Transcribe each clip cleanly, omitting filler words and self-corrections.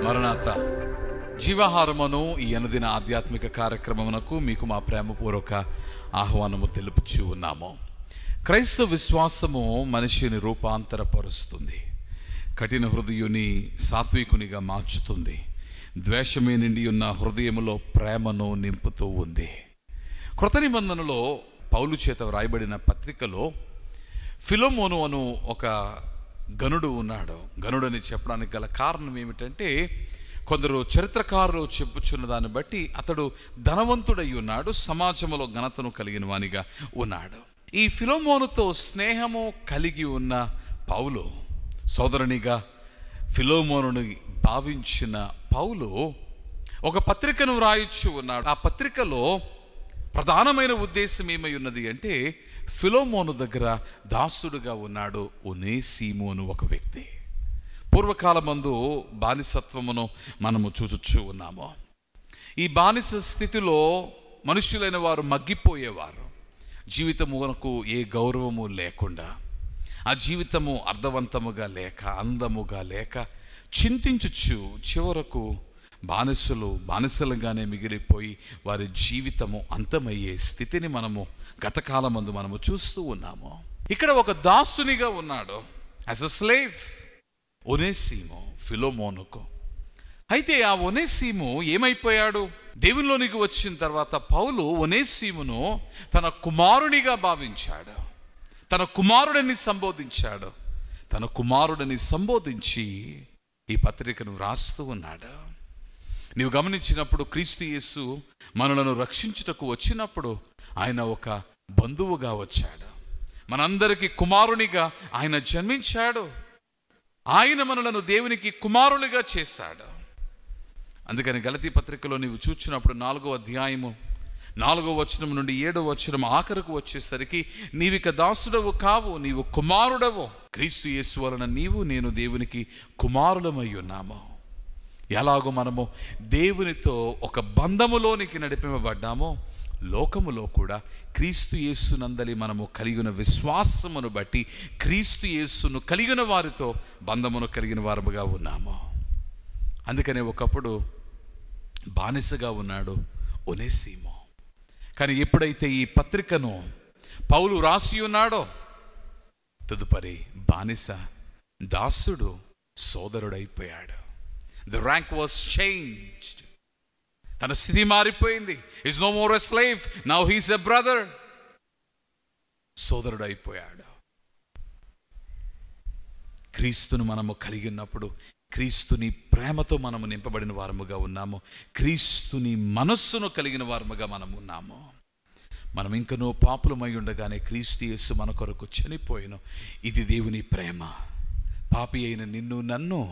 మరణాత జీవాహారమును ఈ అనుదిన ఆధ్యాత్మిక కార్యక్రమమునకు మీకు మా ప్రేమపూర్వక ఆహ్వానము తెలుపుచూ ఉన్నాము. క్రైస్తవ విశ్వాసము మనిషిని రూపాంతరపరుస్తుంది, కఠిన హృదయుని సాత్వికునిగా మార్చుతుంది, ద్వేషమే నిండి ఉన్న హృదయములో ప్రేమను నింపుతూ ఉంది. కృత నిబంధనలో పౌలు చేత వ్రాయబడిన పత్రికలో ఫిలోమోను అను ఒక గనుడు ఉన్నాడు. గనుడని చెప్పడానికి గల కారణం ఏమిటంటే, కొందరు చరిత్రకారులు చెప్పుచున్న దాన్ని బట్టి అతడు ధనవంతుడై ఉన్నాడు, సమాజంలో ఘనతను కలిగిన వానిగా ఉన్నాడు. ఈ ఫిలోమోనుతో స్నేహము కలిగి ఉన్న పౌలు, సోదరునిగా ఫిలోమోనుని భావించిన పౌలు ఒక పత్రికను వ్రాయచ్చు ఉన్నాడు. ఆ పత్రికలో ప్రధానమైన ఉద్దేశం ఏమై ఉన్నది అంటే, ఫిలోమోను దగ్గర దాసుడుగా ఉన్నాడు ఒనేసిము అను ఒక వ్యక్తి. పూర్వకాలమందు బానిసత్వమును మనము చూచుచూ ఉన్నాము. ఈ బానిస స్థితిలో మనుషులైన వారు మగ్గిపోయేవారు. జీవితమునకు ఏ గౌరవము లేకుండా, ఆ జీవితము అర్థవంతముగా లేక, అందముగా లేక చింతించుచు చివరకు బానిసలుగానే మిగిలిపోయి వారి జీవితము అంతమయ్యే స్థితిని మనము గతకాలమందు మనము చూస్తూ ఉన్నాము. ఇక్కడ ఒక దాసునిగా ఉన్నాడు, యాజ్ అ స్లేవ్, ఒనేసిము ఫిలోమోనుకు. అయితే ఆ ఒనేసిము ఏమైపోయాడు? దేవునిలోనికి వచ్చిన తర్వాత పౌలు ఒనేసిమును తన కుమారునిగా భావించాడు, తన కుమారుడిని సంబోధించాడు. తన కుమారుడిని సంబోధించి ఈ పత్రికను రాస్తూ ఉన్నాడు. నీవు గమనించినప్పుడు క్రీస్తు యేసు మనలను రక్షించుటకు వచ్చినప్పుడు ఆయన ఒక బంధువుగా వచ్చాడు. మనందరికీ కుమారునిగా ఆయన జన్మించాడు. ఆయన మనలను దేవునికి కుమారులుగా చేశాడు. అందుకని గలతీ పత్రికలో నీవు చూచినప్పుడు 4వ అధ్యాయము 4వ వచనం నుండి 7వ వచనం ఆఖరకు వచ్చేసరికి, నీవిక దాసుడవు కావు, నీవు కుమారుడవు. క్రీస్తు యేసు వలన నీవు నేను దేవునికి కుమారులమై ఉన్నాము. ఎలాగో మనము దేవునితో ఒక బంధములోనికి నడిపింపబడ్డామో, లోకములో కూడా క్రీస్తు యేసునందలి మనము కలిగిన విశ్వాసమును బట్టి క్రీస్తు యేసును కలిగిన వారితో బంధమును కలిగిన వారముగా ఉన్నాము. అందుకనే ఒకప్పుడు బానిసగా ఉన్నాడు ఒనేసిము. కానీ ఎప్పుడైతే ఈ పత్రికను పౌలు రాసి ఉన్నాడో, తదుపరి బానిస దాసుడు సోదరుడైపోయాడు. The rank was changed. తన స్థితి మారిపోయింది. He's no more a slave, now he's a brother. సోదరుడు అయిపోయాడు. క్రీస్తును మనము కలిగి ఉన్నప్పుడు క్రీస్తుని ప్రేమతో మనము నింపబడిన వారముగా ఉన్నాము. క్రీస్తుని మనస్సును కలిగిన వారముగా మనము ఉన్నాము. మనం ఇంకనూ పాపులమై ఉండగానే క్రీస్తు యేసు మన కొరకు చనిపోయిన. ఇది దేవుని ప్రేమ. పాపి అయిన నిన్ను నన్ను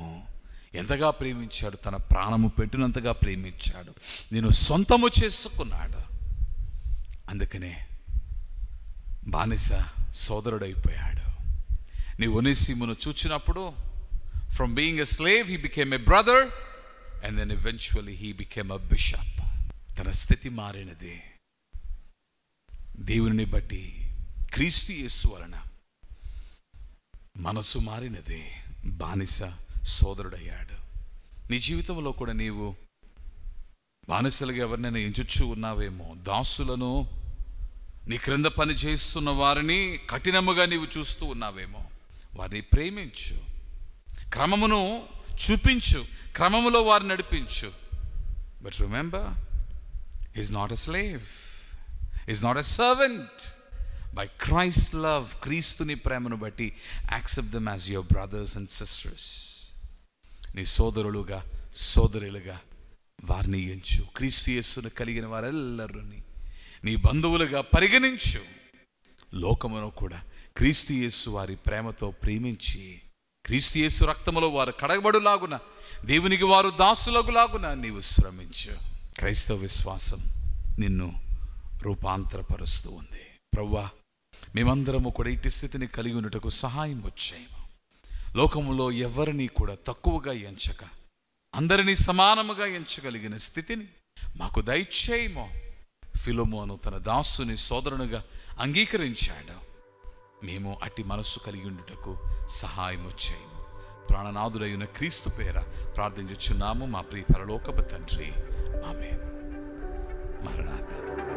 ఎంతగా ప్రేమించాడు, తన ప్రాణము పెట్టినంతగా ప్రేమించాడు, నేను సొంతము చేసుకున్నాడు. అందుకనే బానిస సోదరుడైపోయాడు. నీ ఒనేసిమును చూచినప్పుడు, from being a slave he became a brother and then eventually he became a bishop. తన స్థితి మారినది. దేవుని బట్టి క్రీస్తు యేసు వలన మనసు మారినది. బానిస సోదరుడయ్యాడు. నీ జీవితంలో కూడా నీవు బానిసలుగా ఎవరినైనా ఎంచుచూ ఉన్నావేమో, దాసులను, నీ క్రింద పని చేస్తున్న వారిని కఠినముగా నీవు చూస్తూ ఉన్నావేమో. వారిని ప్రేమించు, క్రమమును చూపించు, క్రమములో వారిని నడిపించు. But remember, he's not a slave, he's not a servant. By Christ love, క్రీస్తుని ప్రేమను బట్టి accept them as your brothers and sisters. నీ సోదరులుగా, సోదరులుగా వారిని ఎంచు. క్రీస్తు యేసును కలిగిన వారెల్లరిని నీ బంధువులుగా పరిగణించు. లోకమును కూడా క్రీస్తు యేసు వారి ప్రేమతో ప్రేమించి, క్రీస్తు యేసు రక్తములో వారు కడగబడులాగున, దేవునికి వారు దాసులగులాగున నీవు శ్రమించు. క్రైస్తవ విశ్వాసం నిన్ను రూపాంతరపరుస్తూ ఉంది. ప్రభువా, మేమందరము కూడా ఇటు స్థితిని కలిగి ఉన్నటకు సహాయం వచ్చేయము. లోకములో ఎవరిని కూడా తక్కువగా ఎంచక అందరినీ సమానముగా ఎంచగలిగిన స్థితిని మాకు దయచేయము. ఫిలోమోను తన దాసుని సోదరునిగా అంగీకరించాడు. మేము అట్టి మనస్సు కలిగి ఉండుటకు సహాయం వచ్చేయము. ప్రాణనాథుడైన క్రీస్తు పేర ప్రార్థించుచున్నాము మా ప్రియ పరలోకపు తండ్రి. ఆమేన్. మరణాత.